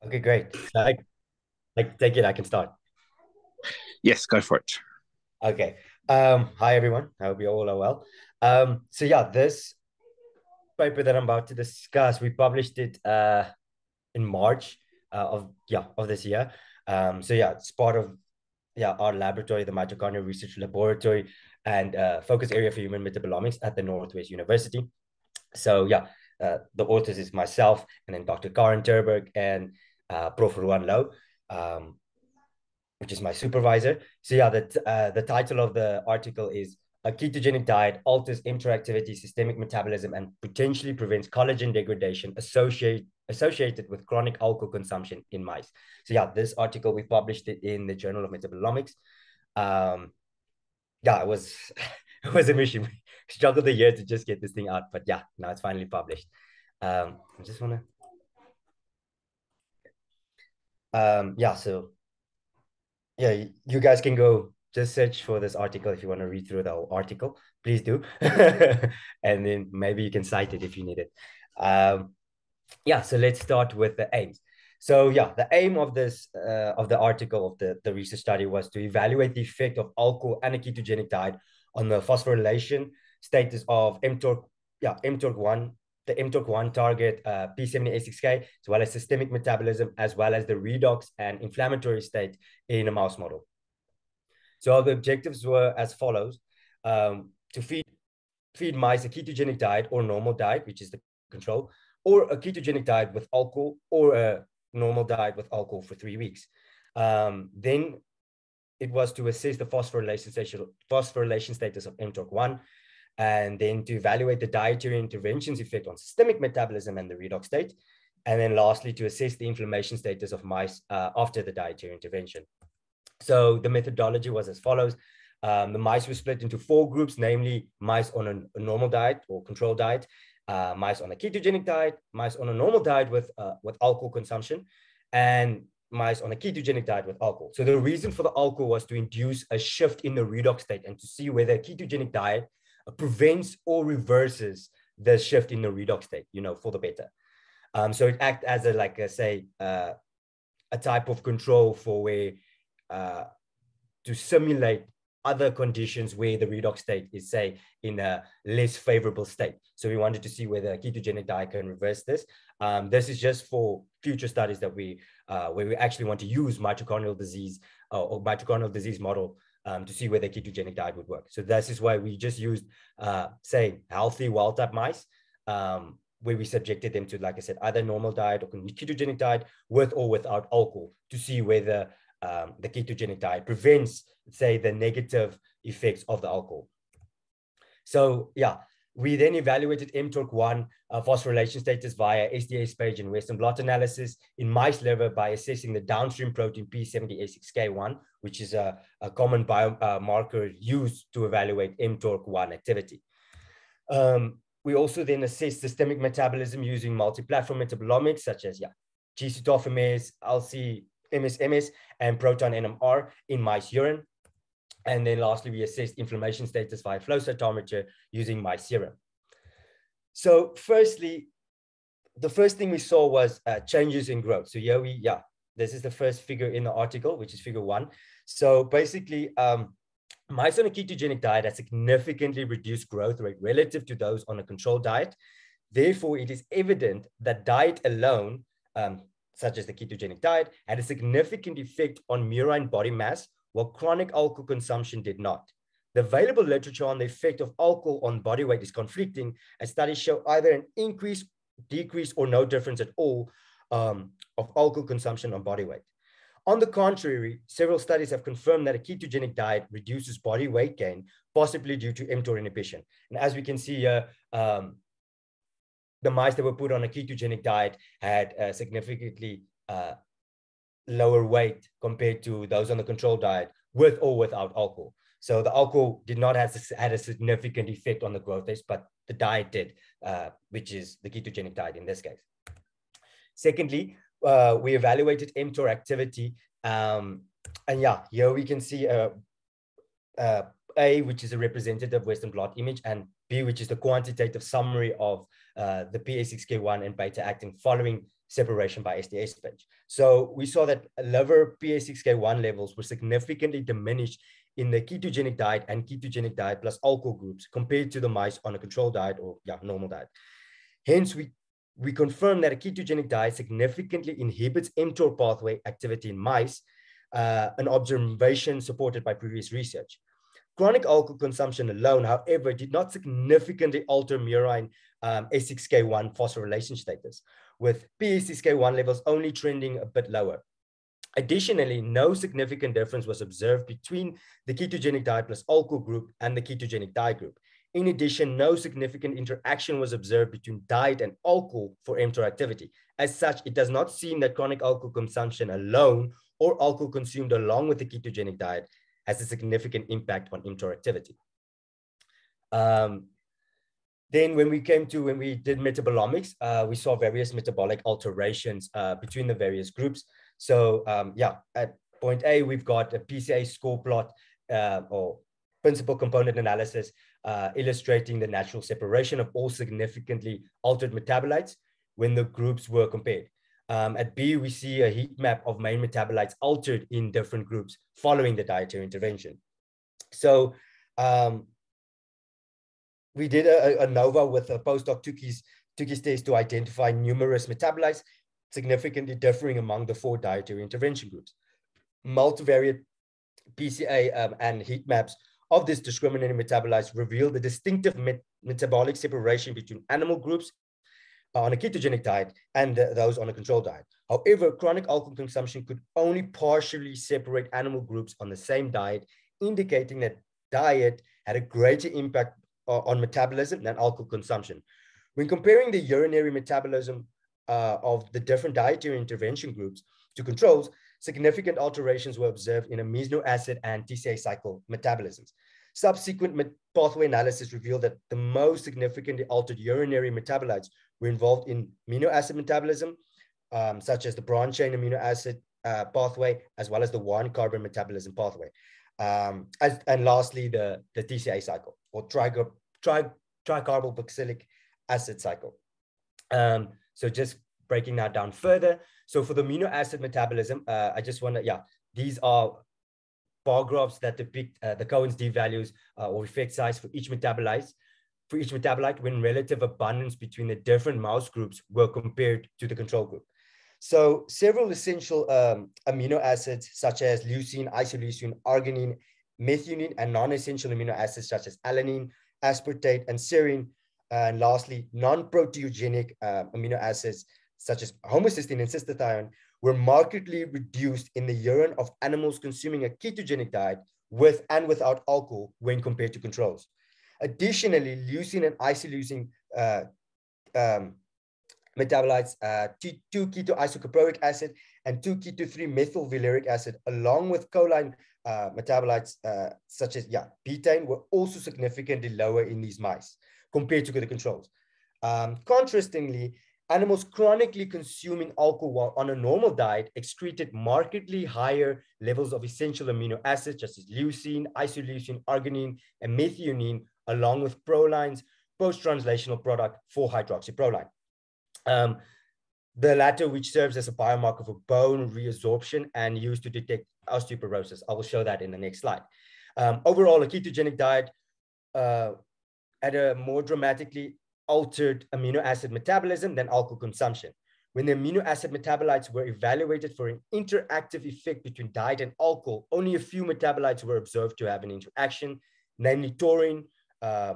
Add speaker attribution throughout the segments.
Speaker 1: Okay, great. So I take it. I can start.
Speaker 2: Yes, go for it.
Speaker 1: Okay. Hi everyone. I hope you all are well. So yeah, this paper that I'm about to discuss, we published it in March of this year. So yeah, it's part of our laboratory, the Mitochondrial Research Laboratory, and focus area for human metabolomics at the Northwest University. So yeah, the authors is myself, and then Dr. Karen Terberg and Prof. Ruan Low. Um, which is my supervisor. So yeah, the title of the article is "A ketogenic diet alters mTOR activity, systemic metabolism, and potentially prevents collagen degradation associated with chronic alcohol consumption in mice." So yeah, this article we published it in the Journal of Metabolomics. Um, yeah, it was it was a mission. We struggled a year to just get this thing out, but yeah, now it's finally published. I just wanna yeah, so yeah, you guys can go just search for this article if you want to read through the whole article. Please do. And then maybe you can cite it if you need it. Yeah, so let's start with the aims. So yeah, the aim of this of the article of the research study was to evaluate the effect of alcohol and a ketogenic diet on the phosphorylation status of mTOR, mTOR1, the mTOR1 target P70A6K, as well as systemic metabolism, as well as the redox and inflammatory state in a mouse model. So the objectives were as follows: to feed mice a ketogenic diet or normal diet, which is the control, or a ketogenic diet with alcohol, or a normal diet with alcohol for 3 weeks. Then it was to assess the phosphorylation status of mTOR1, and then to evaluate the dietary interventions effect on systemic metabolism and the redox state. And then lastly, to assess the inflammation status of mice after the dietary intervention. So the methodology was as follows. The mice were split into 4 groups, namely mice on a normal diet or control diet, mice on a ketogenic diet, mice on a normal diet with alcohol consumption, and mice on a ketogenic diet with alcohol. So the reason for the alcohol was to induce a shift in the redox state and to see whether a ketogenic diet prevents or reverses the shift in the redox state, for the better. So it acts as a type of control for where uh, to simulate other conditions where the redox state is, say, in a less favorable state. So we wanted to see whether a ketogenic diet can reverse this. This is just for future studies that where we actually want to use mitochondrial disease or mitochondrial disease model to see whether a ketogenic diet would work. So this is why we just used, say, healthy wild-type mice, where we subjected them to, like I said, either normal diet or ketogenic diet with or without alcohol to see whether the ketogenic diet prevents, say, the negative effects of the alcohol. So yeah, we then evaluated mTOR1 phosphorylation status via SDS page and Western blot analysis in mice liver by assessing the downstream protein P70A6K1, which is a common biomarker used to evaluate mTOR1 activity. We also then assessed systemic metabolism using multi-platform metabolomics, such as GC-TOFMS, LC-MS, and proton NMR in mice urine. And then lastly, we assessed inflammation status via flow cytometer using mice serum. So firstly, the first thing we saw was changes in growth. So here this is the first figure in the article, which is figure 1. So basically, mice on a ketogenic diet have significantly reduced growth rate relative to those on a controlled diet. Therefore, it is evident that diet alone, such as the ketogenic diet, had a significant effect on murine body mass, while chronic alcohol consumption did not. The available literature on the effect of alcohol on body weight is conflicting, as studies show either an increase, decrease, or no difference at all of alcohol consumption on body weight. On the contrary, several studies have confirmed that a ketogenic diet reduces body weight gain, possibly due to mTOR inhibition. And as we can see here, the mice that were put on a ketogenic diet had significantly lower weight compared to those on the control diet with or without alcohol. So the alcohol did not have had a significant effect on the growth rates, but the diet did, which is the ketogenic diet in this case. Secondly, we evaluated mTOR activity. And here we can see A, which is a representative Western blot image, and B, which is the quantitative summary of the PA6K1 and beta actin following separation by SDS stage. So we saw that liver PA6K1 levels were significantly diminished in the ketogenic diet and ketogenic diet plus alcohol groups compared to the mice on a control diet or normal diet. Hence, we confirm that a ketogenic diet significantly inhibits mTOR pathway activity in mice, an observation supported by previous research. Chronic alcohol consumption alone, however, did not significantly alter murine S6K1 phosphorylation status, with PA6K1 levels only trending a bit lower. Additionally, no significant difference was observed between the ketogenic diet plus alcohol group and the ketogenic diet group. In addition, no significant interaction was observed between diet and alcohol for mTOR activity. As such, it does not seem that chronic alcohol consumption alone or alcohol consumed along with the ketogenic diet has a significant impact on mTOR activity. Then when we did metabolomics, we saw various metabolic alterations between the various groups. So at point A, we've got a PCA score plot or principal component analysis illustrating the natural separation of all significantly altered metabolites when the groups were compared. At B, we see a heat map of main metabolites altered in different groups following the dietary intervention. So we did a NOVA with a postdoc Tukey's test to identify numerous metabolites significantly differing among the 4 dietary intervention groups. Multivariate PCA and heat maps of this discriminating metabolites reveal the distinctive metabolic separation between animal groups on a ketogenic diet and those on a control diet. However, chronic alcohol consumption could only partially separate animal groups on the same diet, indicating that diet had a greater impact on metabolism than alcohol consumption. When comparing the urinary metabolism of the different dietary intervention groups to controls, significant alterations were observed in amino acid and TCA cycle metabolisms. Subsequent pathway analysis revealed that the most significantly altered urinary metabolites were involved in amino acid metabolism, such as the branch chain amino acid pathway, as well as the 1-carbon metabolism pathway. And lastly, the TCA cycle, or tricarboxylic acid cycle. So just breaking that down further. So for the amino acid metabolism, I just want to, these are bar graphs that depict the Cohen's d values or effect size for each metabolite when relative abundance between the different mouse groups were compared to the control group. So several essential amino acids such as leucine, isoleucine, arginine, methionine, and non-essential amino acids such as alanine, aspartate, and serine, and lastly, non-proteogenic amino acids such as homocysteine and cystathione were markedly reduced in the urine of animals consuming a ketogenic diet with and without alcohol when compared to controls. Additionally, leucine and isoleucine metabolites 2-keto-isocaproic acid and 2-keto-3-methylvaleric acid, along with choline metabolites such as betaine, were also significantly lower in these mice compared to the controls. Contrastingly, animals chronically consuming alcohol while on a normal diet excreted markedly higher levels of essential amino acids such as leucine, isoleucine, arginine, and methionine, along with prolines, post-translational product 4-hydroxyproline. The latter, which serves as a biomarker for bone reabsorption and used to detect osteoporosis. I will show that in the next slide. Overall, a ketogenic diet had a more dramatically altered amino acid metabolism than alcohol consumption. When the amino acid metabolites were evaluated for an interactive effect between diet and alcohol, only a few metabolites were observed to have an interaction, namely taurine,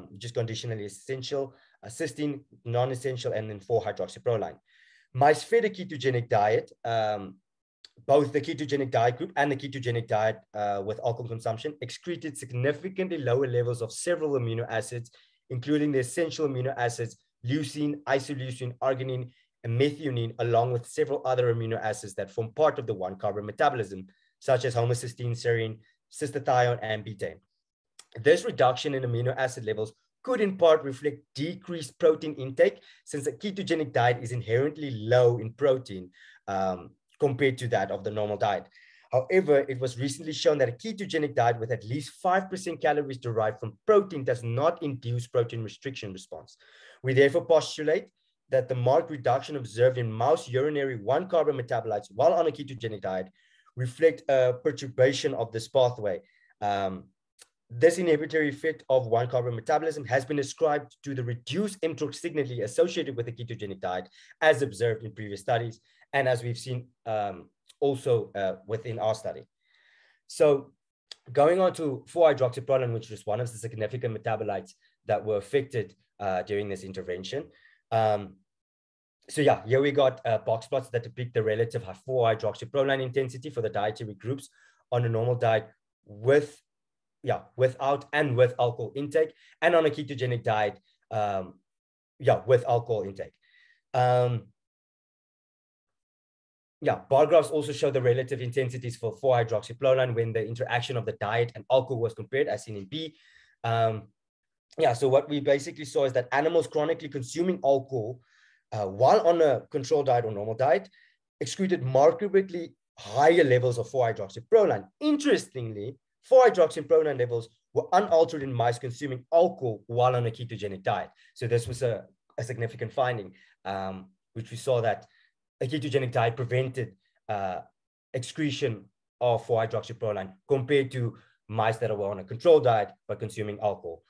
Speaker 1: which is conditionally essential, cysteine, non-essential, and then 4-hydroxyproline. Mice fed a ketogenic diet, both the ketogenic diet group and the ketogenic diet with alcohol consumption excreted significantly lower levels of several amino acids, including the essential amino acids, leucine, isoleucine, arginine, and methionine, along with several other amino acids that form part of the 1-carbon metabolism, such as homocysteine, serine, cystathione, and betaine. This reduction in amino acid levels could in part reflect decreased protein intake, since a ketogenic diet is inherently low in protein compared to that of the normal diet. However, it was recently shown that a ketogenic diet with at least 5% calories derived from protein does not induce protein restriction response. We therefore postulate that the marked reduction observed in mouse urinary 1-carbon metabolites while on a ketogenic diet reflect a perturbation of this pathway. This inhibitory effect of 1-carbon metabolism has been ascribed to the reduced mTOR signaling associated with a ketogenic diet, as observed in previous studies, and as we've seen also within our study. So going on to 4-hydroxyproline, which was one of the significant metabolites that were affected during this intervention. So yeah, here we got box plots that depict the relative 4-hydroxyproline intensity for the dietary groups on a normal diet without and with alcohol intake, and on a ketogenic diet, with alcohol intake. Bar graphs also show the relative intensities for 4-hydroxyproline when the interaction of the diet and alcohol was compared, as seen in B. So what we basically saw is that animals chronically consuming alcohol while on a controlled diet or normal diet excreted markedly higher levels of 4-hydroxyproline. Interestingly, 4-hydroxyproline levels were unaltered in mice consuming alcohol while on a ketogenic diet. So this was a significant finding, which we saw that a ketogenic diet prevented excretion of 4-hydroxyproline compared to mice that were on a controlled diet but consuming alcohol.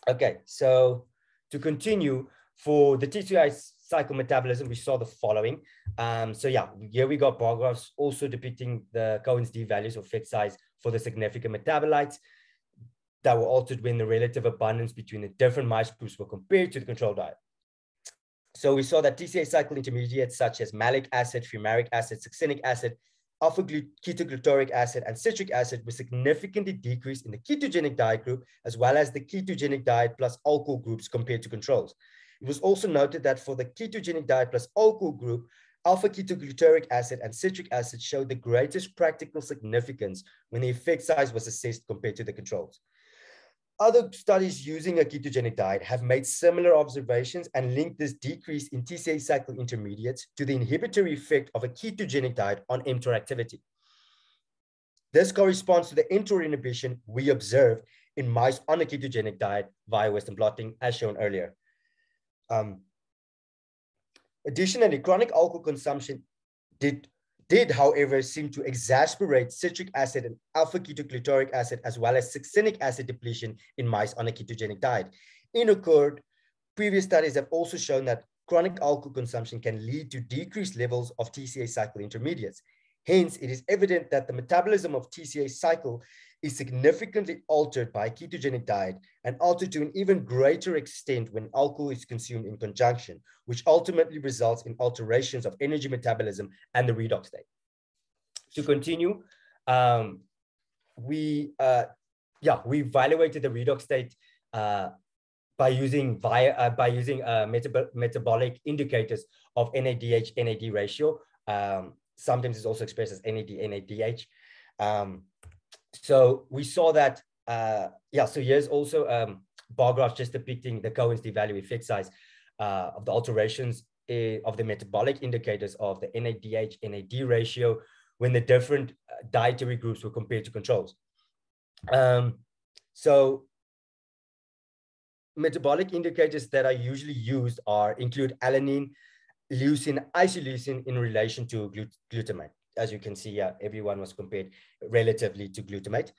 Speaker 1: Okay, so to continue, for the TCI cycle metabolism, we saw the following. Here we got bar graphs also depicting the Cohen's D values or effect size for the significant metabolites that were altered when the relative abundance between the different mice groups were compared to the control diet. So we saw that TCA cycle intermediates such as malic acid, fumaric acid, succinic acid, alpha-ketoglutarate acid, and citric acid were significantly decreased in the ketogenic diet group, as well as the ketogenic diet plus alcohol groups compared to controls. It was also noted that for the ketogenic diet plus alcohol group, alpha-ketoglutarate acid and citric acid showed the greatest practical significance when the effect size was assessed compared to the controls. Other studies using a ketogenic diet have made similar observations and linked this decrease in TCA cycle intermediates to the inhibitory effect of a ketogenic diet on mTOR activity. This corresponds to the mTOR inhibition we observed in mice on a ketogenic diet via Western blotting, as shown earlier. Additionally, chronic alcohol consumption did, however, seem to exacerbate citric acid and alpha-ketoglutarate acid, as well as succinic acid depletion in mice on a ketogenic diet. In accord, previous studies have also shown that chronic alcohol consumption can lead to decreased levels of TCA cycle intermediates. Hence, it is evident that the metabolism of TCA cycle is significantly altered by a ketogenic diet and altered to an even greater extent when alcohol is consumed in conjunction, which ultimately results in alterations of energy metabolism and the redox state. To continue, we evaluated the redox state by using metabolic indicators of NADH-NAD ratio. Sometimes it's also expressed as NAD-NADH. So we saw that, so here's also bar graph just depicting the Cohen's D value effect size of the alterations of the metabolic indicators of the NADH-NAD ratio when the different dietary groups were compared to controls. So metabolic indicators that are usually used include alanine, leucine, isoleucine in relation to glutamate. As you can see here, everyone was compared relatively to glutamate.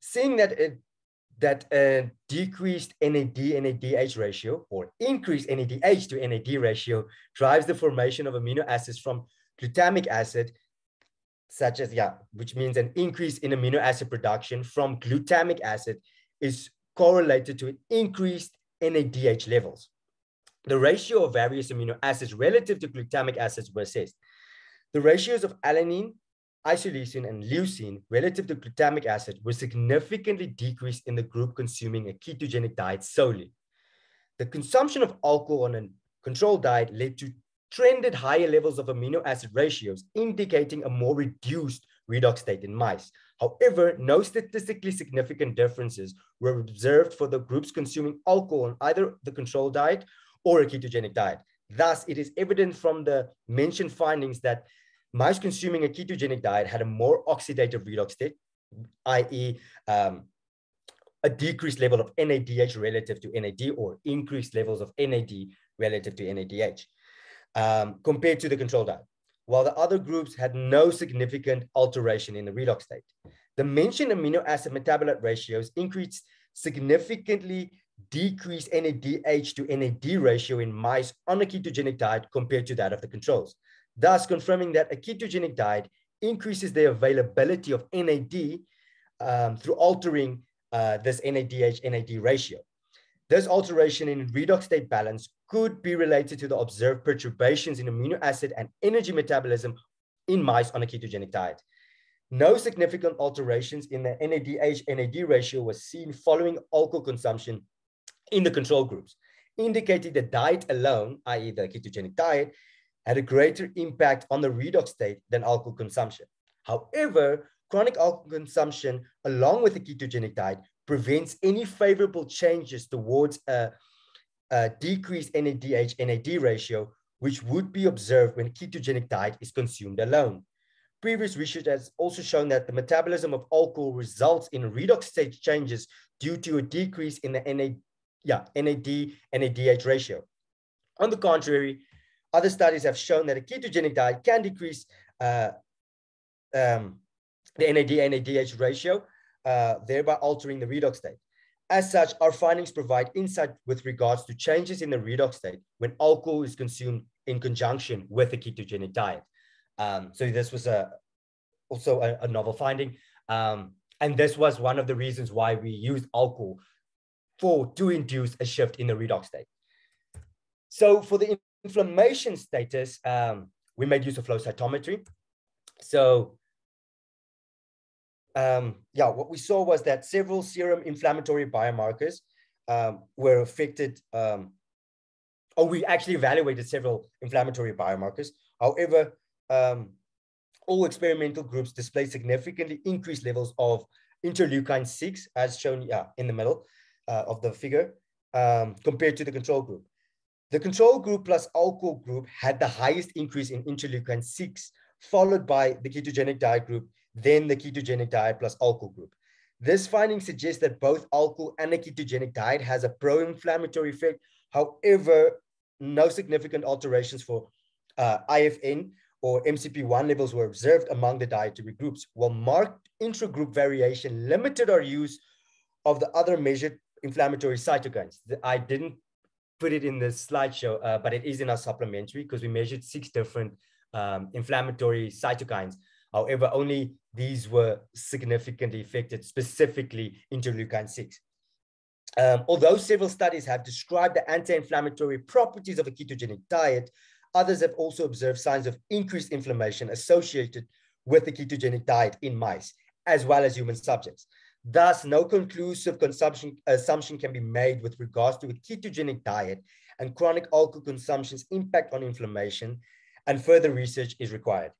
Speaker 1: Seeing that a decreased NAD-NADH ratio or increased NADH to NAD ratio drives the formation of amino acids from glutamic acid, such as, which means an increase in amino acid production from glutamic acid is correlated to an increased NADH levels. The ratio of various amino acids relative to glutamic acids were assessed. The ratios of alanine, isoleucine, and leucine relative to glutamic acid were significantly decreased in the group consuming a ketogenic diet solely. The consumption of alcohol on a controlled diet led to trended higher levels of amino acid ratios, indicating a more reduced redox state in mice. However, no statistically significant differences were observed for the groups consuming alcohol on either the controlled diet or a ketogenic diet. Thus, it is evident from the mentioned findings that mice consuming a ketogenic diet had a more oxidative redox state, i.e., a decreased level of NADH relative to NAD or increased levels of NAD relative to NADH compared to the control diet, while the other groups had no significant alteration in the redox state. The mentioned amino acid metabolite ratios increased significantly decreased NADH to NAD ratio in mice on a ketogenic diet compared to that of the controls, thus confirming that a ketogenic diet increases the availability of NAD through altering this NADH-NAD ratio. This alteration in redox state balance could be related to the observed perturbations in amino acid and energy metabolism in mice on a ketogenic diet. No significant alterations in the NADH-NAD ratio was seen following alcohol consumption in the control groups, indicating the diet alone, i.e. the ketogenic diet, had a greater impact on the redox state than alcohol consumption. However, chronic alcohol consumption along with a ketogenic diet prevents any favorable changes towards a decreased NADH-NAD ratio, which would be observed when ketogenic diet is consumed alone. Previous research has also shown that the metabolism of alcohol results in redox state changes due to a decrease in the NAD-NADH ratio. On the contrary, other studies have shown that a ketogenic diet can decrease the NAD-NADH ratio, thereby altering the redox state. As such, our findings provide insight with regards to changes in the redox state when alcohol is consumed in conjunction with a ketogenic diet. So this was also a novel finding. And this was one of the reasons why we used alcohol to induce a shift in the redox state. So for the inflammation status, we made use of flow cytometry. So what we saw was that several serum inflammatory biomarkers were affected, or we actually evaluated several inflammatory biomarkers. However, all experimental groups displayed significantly increased levels of interleukin-6, as shown in the middle of the figure, compared to the control group. The control group plus alcohol group had the highest increase in interleukin-6, followed by the ketogenic diet group, then the ketogenic diet plus alcohol group. This finding suggests that both alcohol and a ketogenic diet has a pro-inflammatory effect. However, no significant alterations for IFN or MCP1 levels were observed among the dietary groups, while marked intra-group variation limited our use of the other measured inflammatory cytokines. I didn't put it in the slideshow, but it is in our supplementary because we measured 6 different inflammatory cytokines. However, only these were significantly affected, specifically interleukin-6. Although several studies have described the anti-inflammatory properties of a ketogenic diet, others have also observed signs of increased inflammation associated with the ketogenic diet in mice, as well as human subjects. Thus, no conclusive assumption can be made with regards to a ketogenic diet and chronic alcohol consumption's impact on inflammation, and further research is required.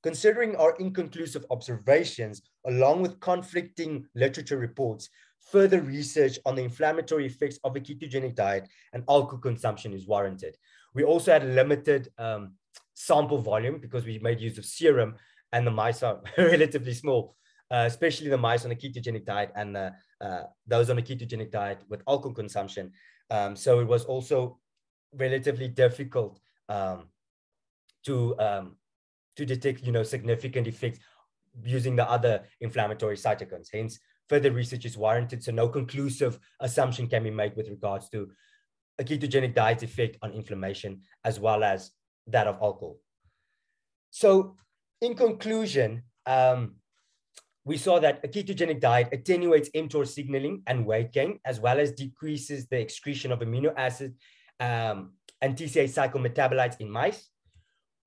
Speaker 1: Considering our inconclusive observations, along with conflicting literature reports, further research on the inflammatory effects of a ketogenic diet and alcohol consumption is warranted. We also had a limited sample volume because we made use of serum, and the mice are relatively small, especially the mice on a ketogenic diet and those on a ketogenic diet with alcohol consumption. So it was also relatively difficult to detect, significant effects using the other inflammatory cytokines. Hence, further research is warranted, so no conclusive assumption can be made with regards to a ketogenic diet's effect on inflammation, as well as that of alcohol. So, in conclusion, we saw that a ketogenic diet attenuates mTOR signaling and weight gain, as well as decreases the excretion of amino acid and TCA cycle metabolites in mice.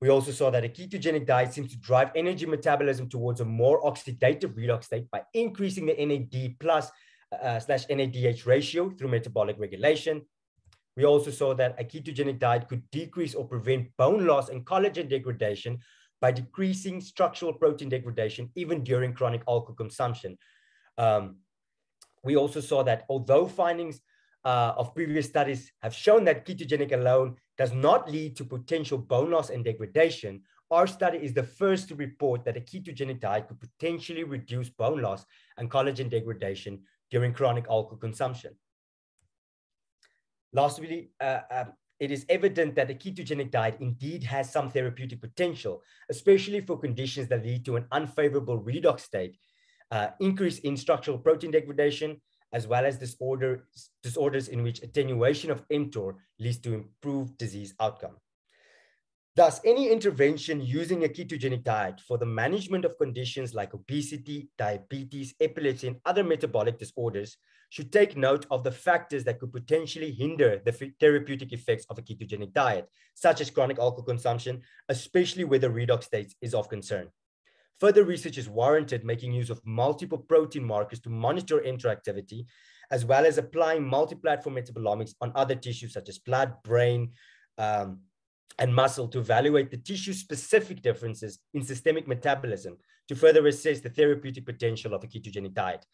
Speaker 1: We also saw that a ketogenic diet seems to drive energy metabolism towards a more oxidative redox state by increasing the NAD plus / NADH ratio through metabolic regulation. We also saw that a ketogenic diet could decrease or prevent bone loss and collagen degradation by decreasing structural protein degradation even during chronic alcohol consumption. We also saw that although findings of previous studies have shown that ketogenic alone does not lead to potential bone loss and degradation, our study is the first to report that a ketogenic diet could potentially reduce bone loss and collagen degradation during chronic alcohol consumption. Lastly, it is evident that a ketogenic diet indeed has some therapeutic potential, especially for conditions that lead to an unfavorable redox state, increase in structural protein degradation, as well as disorders in which attenuation of mTOR leads to improved disease outcome. Thus, any intervention using a ketogenic diet for the management of conditions like obesity, diabetes, epilepsy, and other metabolic disorders should take note of the factors that could potentially hinder the therapeutic effects of a ketogenic diet, such as chronic alcohol consumption, especially where the redox state is of concern. Further research is warranted making use of multiple protein markers to monitor mTOR activity, as well as applying multi-platform metabolomics on other tissues such as blood, brain, and muscle to evaluate the tissue-specific differences in systemic metabolism to further assess the therapeutic potential of a ketogenic diet.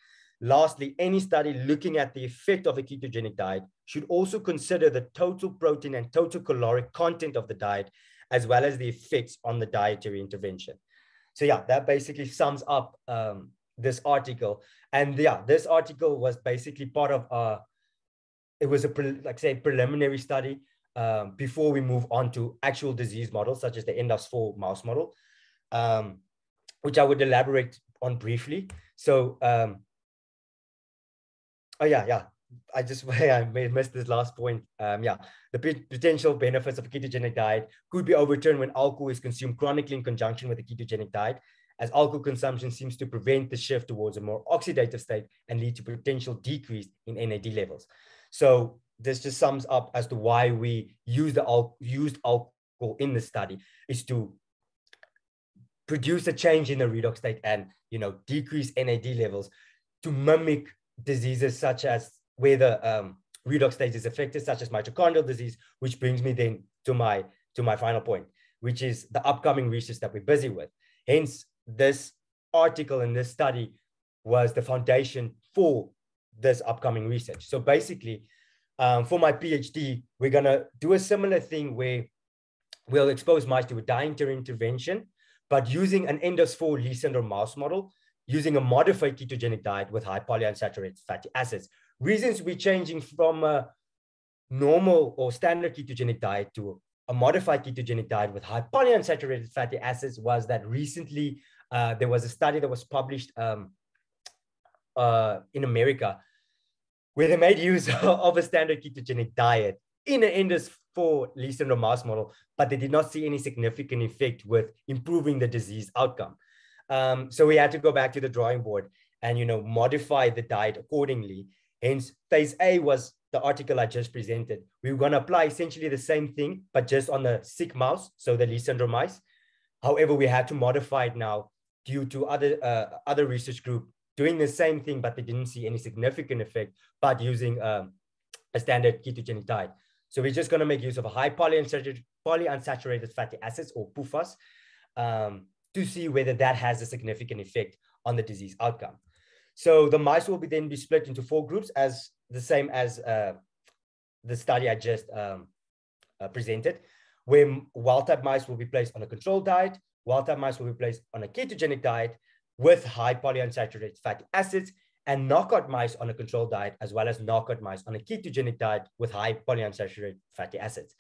Speaker 1: Lastly, any study looking at the effect of a ketogenic diet should also consider the total protein and total caloric content of the diet, as well as the effects on the dietary intervention. So yeah, that basically sums up this article. And yeah, this article was basically part of, it was a preliminary study before we move on to actual disease models, such as the Ndufs4 mouse model, which I would elaborate on briefly. So, I missed this last point. The potential benefits of a ketogenic diet could be overturned when alcohol is consumed chronically in conjunction with a ketogenic diet, as alcohol consumption seems to prevent the shift towards a more oxidative state and lead to potential decrease in NAD levels. So this just sums up as to why we used alcohol in the study, is to produce a change in the redox state and, decrease NAD levels to mimic diseases such as where the redox state is affected, such as mitochondrial disease, which brings me then to my final point, which is the upcoming research that we're busy with. Hence, this article and this study was the foundation for this upcoming research. So basically, for my PhD, we're going to do a similar thing where we'll expose mice to a dietary intervention, but using an Ndufs4 Leigh Syndrome mouse model, using a modified ketogenic diet with high polyunsaturated fatty acids. Reasons we're changing from a normal or standard ketogenic diet to a modified ketogenic diet with high polyunsaturated fatty acids was that recently there was a study that was published in America where they made use of a standard ketogenic diet in an Ndufs4 Leigh Syndrome mouse model, but they did not see any significant effect with improving the disease outcome. So we had to go back to the drawing board and, modify the diet accordingly. Hence, phase A was the article I just presented. We were going to apply essentially the same thing, but just on the sick mouse, so the Leigh syndrome mice. However, we had to modify it now due to other research group doing the same thing, but they didn't see any significant effect, but using a standard ketogenic diet. So we're just going to make use of a high polyunsaturated fatty acids, or PUFAs, to see whether that has a significant effect on the disease outcome. So the mice will then be split into 4 groups, as the same as the study I just presented, where wild-type mice will be placed on a controlled diet, wild-type mice will be placed on a ketogenic diet with high polyunsaturated fatty acids, and knockout mice on a controlled diet, as well as knockout mice on a ketogenic diet with high polyunsaturated fatty acids.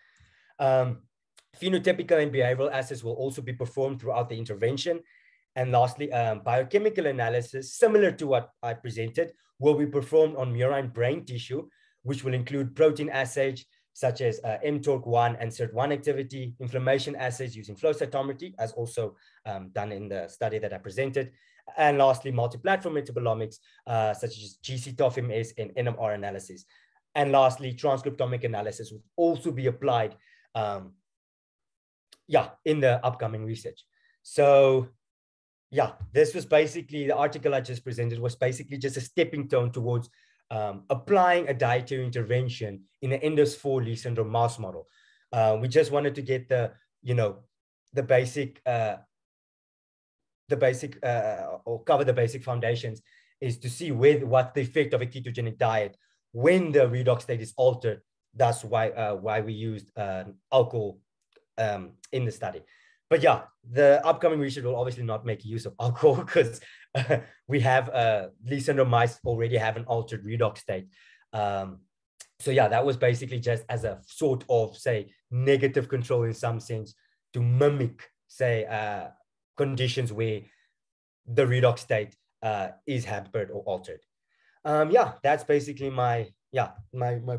Speaker 1: Phenotypical and behavioral assays will also be performed throughout the intervention. And lastly, biochemical analysis, similar to what I presented, will be performed on murine brain tissue, which will include protein assays such as mTOR1 and SERT1 activity, inflammation assays using flow cytometry, as also done in the study that I presented. And lastly, multi-platform metabolomics, such as GC-TOF-MS and NMR analysis. And lastly, transcriptomic analysis will also be applied in the upcoming research. So this was basically, the article I just presented was basically just a stepping stone towards applying a dietary intervention in an Ndufs4 Leigh Syndrome mouse model. We just wanted to get the basic or cover the basic foundations, is to see what the effect of a ketogenic diet when the redox state is altered. That's why we used alcohol in the study. But the upcoming research will obviously not make use of alcohol, because we have Leigh syndrome mice already have an altered redox state. So yeah, that was basically just as a sort of, say, negative control in some sense to mimic, say, conditions where the redox state is hampered or altered. Yeah, that's basically my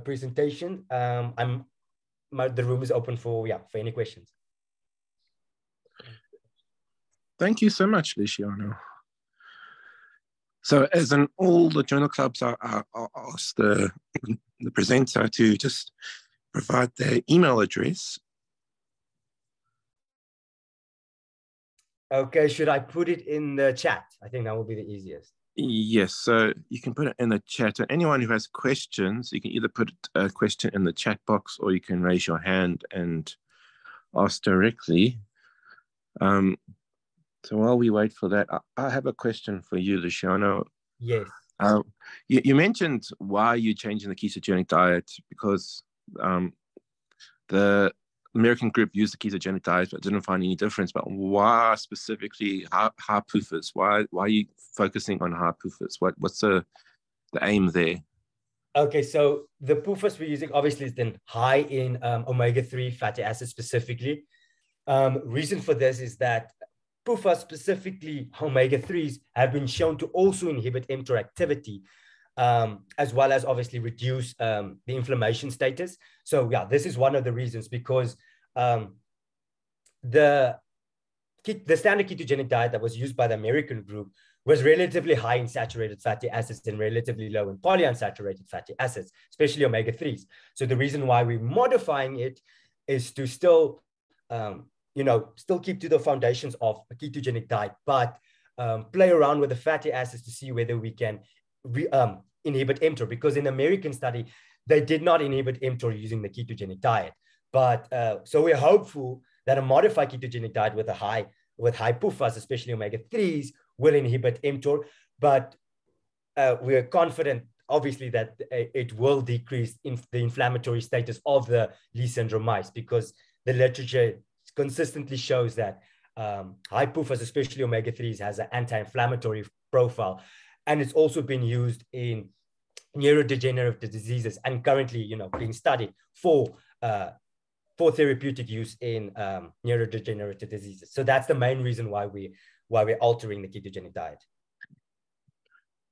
Speaker 1: presentation. The room is open for any questions.
Speaker 2: Thank you so much, Luciano. So as in all the journal clubs, I asked the presenter to just provide their email address.
Speaker 1: Okay, should I put it in the chat? I think that will be the easiest.
Speaker 2: Yes, so you can put it in the chat. And anyone who has questions, you can either put a question in the chat box or you can raise your hand and ask directly. So while we wait for that, I have a question for you, Luciano.
Speaker 1: Yes.
Speaker 2: You mentioned why you're changing the ketogenic diet because the American group used the ketogenic diet but didn't find any difference. But why specifically high PUFAs? Why are you focusing on high PUFAs? What's the aim there?
Speaker 1: Okay, so the PUFAs we're using obviously is then high in omega-3 fatty acids specifically. Reason for this is that PUFA, specifically omega-3s, have been shown to also inhibit mTOR activity, as well as obviously reduce the inflammation status. So yeah, this is one of the reasons, because the standard ketogenic diet that was used by the American group was relatively high in saturated fatty acids and relatively low in polyunsaturated fatty acids, especially omega-3s. So the reason why we're modifying it is to still still keep to the foundations of a ketogenic diet, but play around with the fatty acids to see whether we can inhibit mTOR, because in the American study, they did not inhibit mTOR using the ketogenic diet. But so we're hopeful that a modified ketogenic diet with high PUFAs, especially omega-3s, will inhibit mTOR. But we're confident, obviously, that it will decrease the inflammatory status of the Leigh syndrome mice, because the literature consistently shows that high PUFAs, especially omega-3s, has an anti-inflammatory profile, and it's also been used in neurodegenerative diseases and currently, being studied for therapeutic use in neurodegenerative diseases. So that's the main reason why we're altering the ketogenic diet.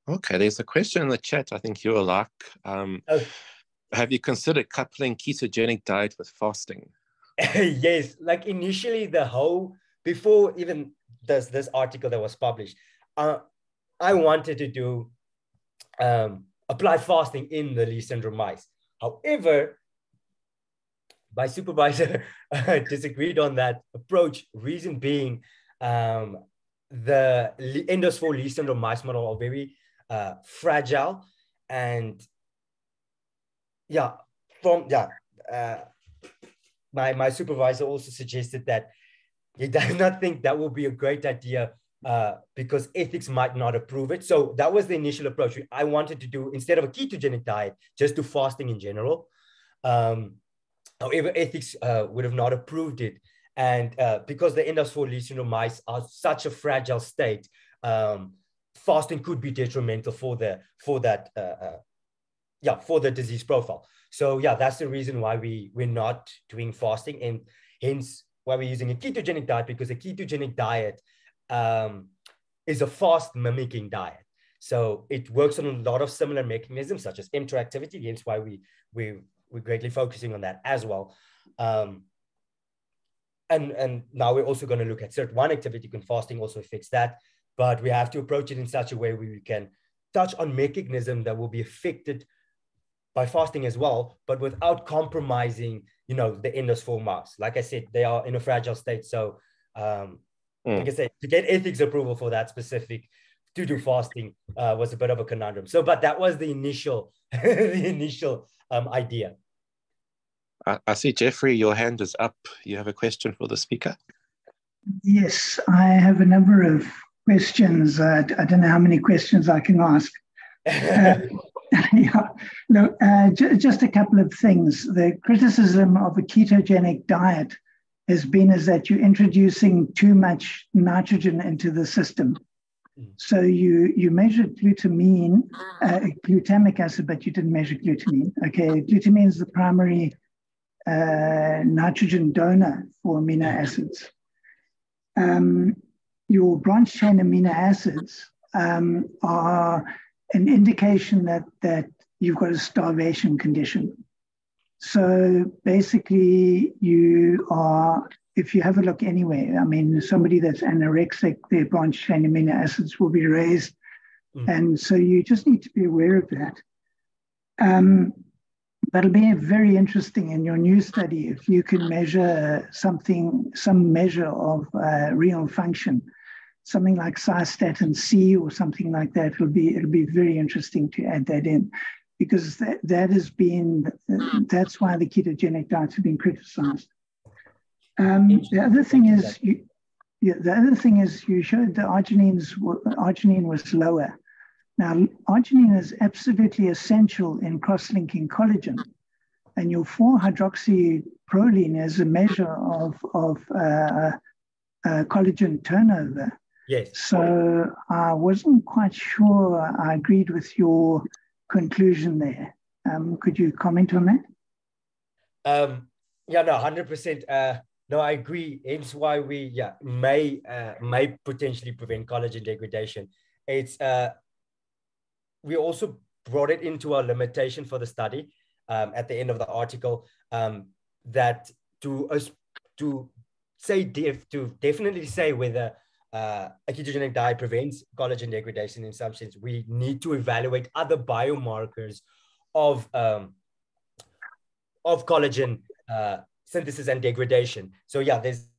Speaker 2: Okay, there's a question in the chat. I think you'll like. Have you considered coupling ketogenic diet with fasting?
Speaker 1: Yes, like initially before even this article that was published, I wanted to do apply fasting in the Leigh syndrome mice. However, my supervisor disagreed on that approach. Reason being, the Ndufs4 Leigh syndrome mice model are very fragile, and my supervisor also suggested that he does not think that will be a great idea because ethics might not approve it. So that was the initial approach. I wanted to do, instead of a ketogenic diet, just do fasting in general. However, ethics would have not approved it. And because the Ndufs4 Leigh syndrome mice are such a fragile state, fasting could be detrimental for the disease profile. So yeah, that's the reason why we're not doing fasting, and hence why we're using a ketogenic diet, because a ketogenic diet is a fast mimicking diet. So it works on a lot of similar mechanisms such as mTOR activity, hence why we're greatly focusing on that as well. And now we're also going to look at SERT1 activity, because fasting also affects that, but we have to approach it in such a way where we can touch on mechanism that will be affected by fasting as well, but without compromising, the Ndufs4 mouse. Like I said, they are in a fragile state. So, like I said, to get ethics approval for that specific to do fasting was a bit of a conundrum. So, but that was the initial, idea.
Speaker 2: I see, Jeffrey, your hand is up. You have a question for the speaker?
Speaker 3: Yes, I have a number of questions. I don't know how many questions I can ask. Just a couple of things. The criticism of a ketogenic diet has been is that you're introducing too much nitrogen into the system. So you measured glutamine, glutamic acid, but you didn't measure glutamine. Okay, glutamine is the primary nitrogen donor for amino acids. Your branched chain amino acids are an indication that you've got a starvation condition. So basically, if you have a look anywhere, I mean, somebody that's anorexic, their branched chain amino acids will be raised. And so you just need to be aware of that. That'll be very interesting in your new study if you can measure some measure of renal function, something like cystatin C or something like that. It'll be very interesting to add that in, because that's why the ketogenic diets have been criticized. The other thing is, you showed the arginine was lower. Now, arginine is absolutely essential in cross-linking collagen, and your 4-hydroxyproline is a measure of collagen turnover.
Speaker 1: Yes.
Speaker 3: So I wasn't quite sure I agreed with your conclusion there. Could you comment on that?
Speaker 1: Yeah, no, 100%. No, I agree. Hence why we may potentially prevent collagen degradation. It's we also brought it into our limitation for the study at the end of the article, that to definitely say whether a ketogenic diet prevents collagen degradation in some sense, we need to evaluate other biomarkers of collagen synthesis and degradation. So yeah, there's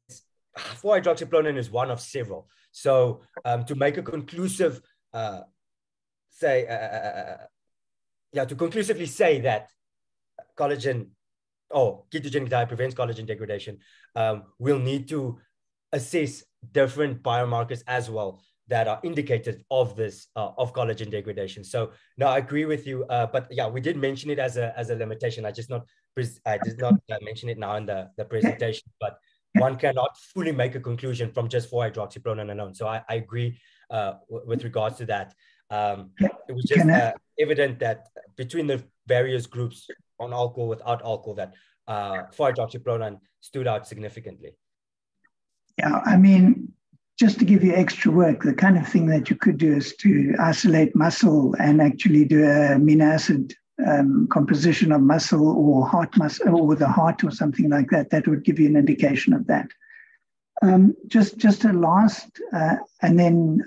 Speaker 1: 4-hydroxyproline is one of several. So to make a conclusive to conclusively say that ketogenic diet prevents collagen degradation, we'll need to assess different biomarkers as well that are indicative of this of collagen degradation. So no, I agree with you. But yeah, we did mention it as a limitation. I did not mention it now in the presentation. But one cannot fully make a conclusion from just 4-hydroxyproline alone. So I agree with regards to that. It was just evident that between the various groups on alcohol, without alcohol, that 4-hydroxyproline stood out significantly.
Speaker 3: Yeah, I mean, just to give you extra work, the kind of thing that you could do is to isolate muscle and actually do an amino acid composition of muscle or heart muscle or the heart or something like that. That would give you an indication of that. Just a last and then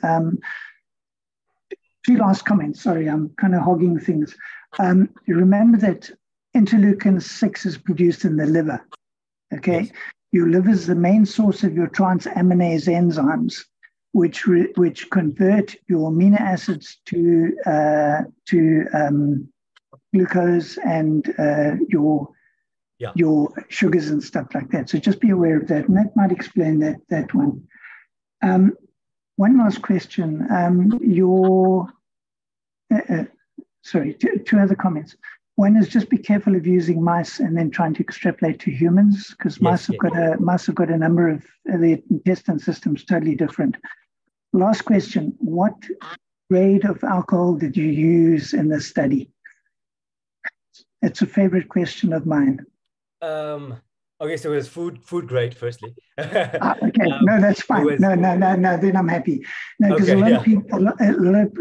Speaker 3: 2 last comments. Sorry, I'm kind of hogging things. You remember that interleukin-6 is produced in the liver. Okay. Yes. Your liver is the main source of your transaminase enzymes, which convert your amino acids to glucose and your sugars and stuff like that. So just be aware of that, and that might explain that one. One last question. Two other comments. One is just be careful of using mice and then trying to extrapolate to humans, because mice have got a number of the intestine systems totally different. Last question: what grade of alcohol did you use in this study? It's a favorite question of mine.
Speaker 1: Okay, so it was food grade, firstly.
Speaker 3: Okay, no, that's fine. No, then I'm happy. No, because a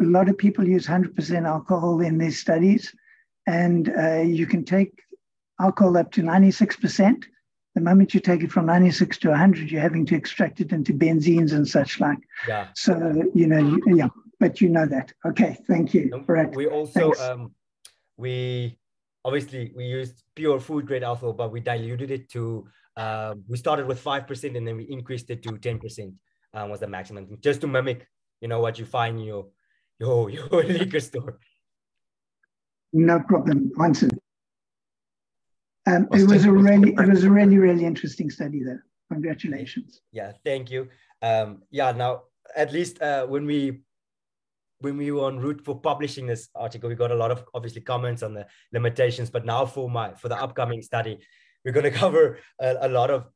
Speaker 3: lot of people use 100% alcohol in these studies, and you can take alcohol up to 96%. The moment you take it from 96 to 100, you're having to extract it into benzenes and such like. Yeah. So, but you know that. Okay, thank you. Correct.
Speaker 1: We also, we used pure food grade alcohol, but we diluted it to, we started with 5% and then we increased it to 10% was the maximum, just to mimic, what you find in your liquor store.
Speaker 3: No problem. Answered. It was a really interesting study there. Congratulations.
Speaker 1: Yeah, thank you. Now at least when we were en route for publishing this article, we got a lot of obviously comments on the limitations, but now for the upcoming study, we're going to cover a lot of,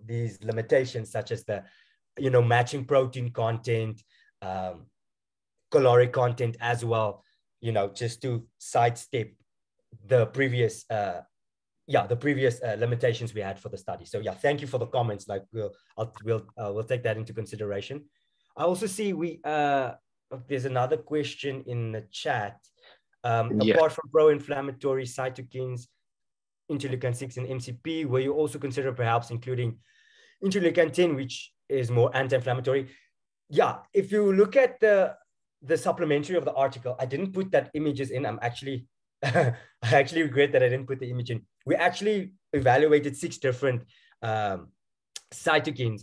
Speaker 1: these limitations, such as the, matching protein content, caloric content as well, you know, just to sidestep the previous limitations we had for the study. So yeah, thank you for the comments. Like we'll take that into consideration. I also see there's another question in the chat. Apart from pro-inflammatory cytokines, interleukin-6 and MCP, were you also consider perhaps including interleukin-10, which is more anti-inflammatory? Yeah, if you look at the supplementary of the article, I didn't put that images in. I actually regret that I didn't put the image in. We actually evaluated 6 different cytokines,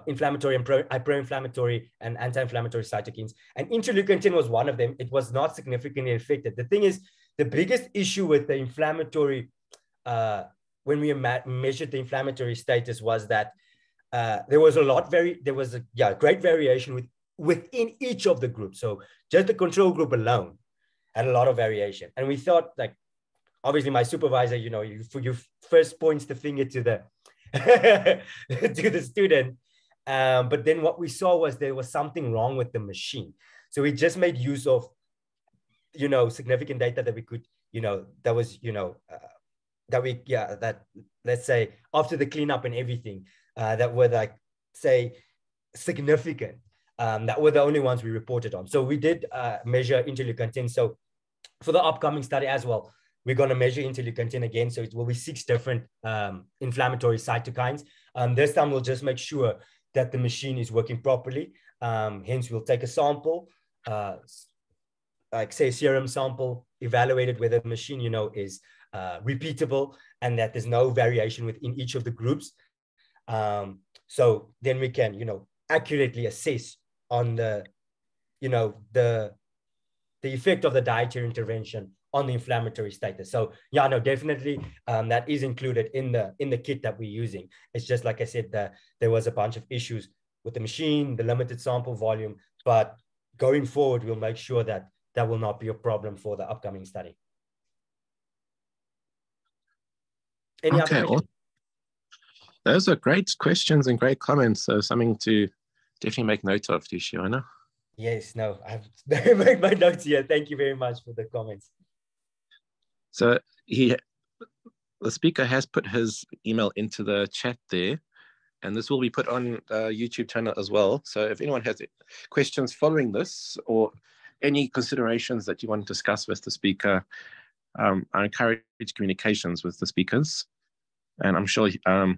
Speaker 1: inflammatory and pro-inflammatory and anti-inflammatory cytokines. And interleukin-10 was one of them. It was not significantly affected. The thing is, the biggest issue with the inflammatory, when we measured the inflammatory status, was that there was a great variation within each of the groups. So just the control group alone had a lot of variation. And we thought, like, obviously my supervisor, you know, you first points the finger to the to the student. But then what we saw was there was something wrong with the machine. So we just made use of, you know, significant data that we could, you know, that was, you know, that let's say after the cleanup and everything, that were like, say, significant, that were the only ones we reported on. So we did measure interleukin-10. So for the upcoming study as well, we're going to measure interleukin-10 again. So it will be 6 different inflammatory cytokines. This time we'll just make sure that the machine is working properly. Hence, we'll take a sample, like say a serum sample, evaluated whether the machine, you know, is repeatable and that there's no variation within each of the groups. So then we can, you know, accurately assess on the, you know, the effect of the dietary intervention on the inflammatory status. So yeah, no, definitely that is included in the kit that we're using. It's just like I said, that there was a bunch of issues with the machine, the limited sample volume, but going forward, we'll make sure that that will not be a problem for the upcoming study. Any other questions?
Speaker 2: Those are great questions and great comments. So something to definitely make note of, Luciano.
Speaker 1: Yes, no, I've made my notes here. Thank you very much for the comments.
Speaker 2: So the speaker has put his email into the chat there, and this will be put on the YouTube channel as well. So if anyone has questions following this or any considerations that you want to discuss with the speaker, I encourage communications with the speakers. And I'm sure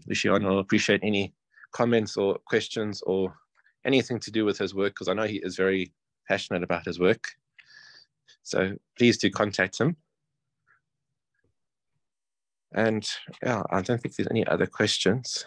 Speaker 2: Luciano will appreciate any comments or questions or anything to do with his work, because I know he is very passionate about his work. So please do contact him. And yeah, I don't think there's any other questions.